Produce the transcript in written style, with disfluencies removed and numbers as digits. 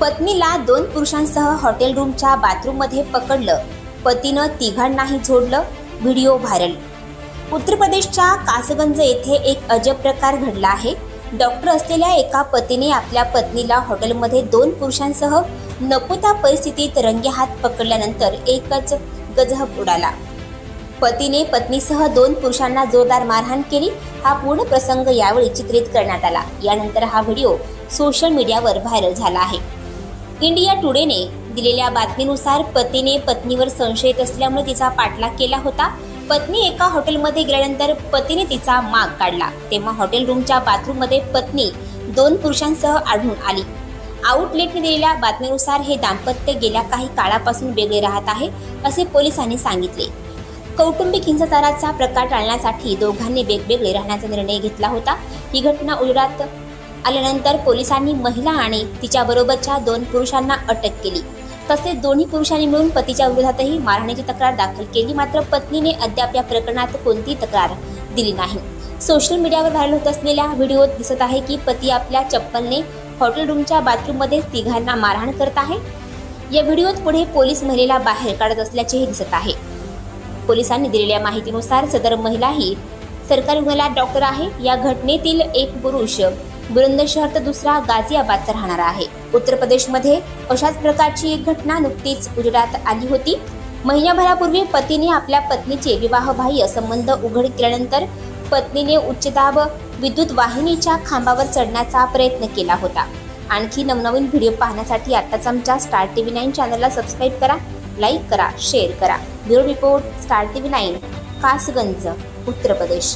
पत्नीला 2 पुरुषांसह हॉटेल रूमच्या बाथरूममध्ये पकडलं, पतीनं तिघांनाही झोडलं, व्हिडिओ व्हायरल। उत्तर प्रदेशच्या कासगंज येथे एक अजब प्रकार घडला आहे। डॉक्टर असलेल्या एका पतीने आपल्या पत्नीला हॉटेलमध्ये 2 पुरुषांसह नकोत्या परिस्थितीत रंगेहात पकडल्यानंतर एकच गजब उडाला। पतीने पत्नीसह 2 पुरुषांना जोरदार मारहाण केली। हा पूर्ण प्रसंग यावेळी चित्रित करण्यात आला। यानंतर हा व्हिडिओ सोशल मीडियावर व्हायरल झाला आहे। इंडिया टुडेने दिलेल्या बातमीनुसार पतीने पत्नीवर संशयित असल्यामुळे तिचा पाठलाग केला होता। पत्नी एका हॉटेलमध्ये गेल्यानंतर पतीने तिचा माग काढला, तेव्हा हॉटेल रूमच्या बाथरूममध्ये पत्नी 2 पुरुषांसह आढळून आली। आउटलेटने दिलेल्या बातमीनुसार हे दाम्पत्य गेल्या काही काळापासून वेगळे राहत आहे, असे पोलिसांनी सांगितले। कौटुंबिक हिंसाचाराचा प्रकार टाळण्यासाठी दोघांनी वेगवेगळे राहण्याचा निर्णय घेतला होता। ही घटना उजेडात आल्यानंतर पोलिसांनी महिला आणि तिच्याबरोबरच्या 2 पुरुषांना अटक केली। तसेच दोन्ही पुरुषांनी मिळून पतीच्या विरोधातही मारहाणीची तक्रार दाखल केली, मात्र पत्नीने अद्याप या प्रकरणात कोणतीही तक्रार दिली नाही। सोशल मीडियावर व्हायरल होत असलेल्या व्हिडिओत दिसत आहे की पती आपल्या चप्पलने हॉटेल रूमच्या बाथरूममध्ये तिघांना मारहाण करत आहे। या व्हिडिओत पुढे पोलीस महिलेला बाहेर काढत असल्याचेही दिसत आहे। पोलिसांनी दिलेल्या माहितीनुसार सदर महिला ही सरकारी रुग्णालयात डॉक्टर आहे। या घटनेतील एक पुरुष बुलंदशहर तर दुसरा गाझियाबादचा राहणारा आहे। उत्तर प्रदेशमध्ये अशाच प्रकारची एक घटना नुकतीच उजेडात आली होती। महिन्याभरापूर्वी पतीने आपल्या पत्नीचे विवाहबाह्य संबंध उघड केल्यानंतर पत्नीने उच्चदाब विद्युत वाहिनीच्या खांबावर चढण्याचा प्रयत्न केला होता। आणखी नवनवीन व्हिडिओ पाहण्यासाठी आताच आमच्या स्टार टीव्ही 9 चॅनलला सबस्क्राईब करा, लाईक करा, शेअर करा। Bureau report, star TV 9, Kasganj, Uttar Pradesh.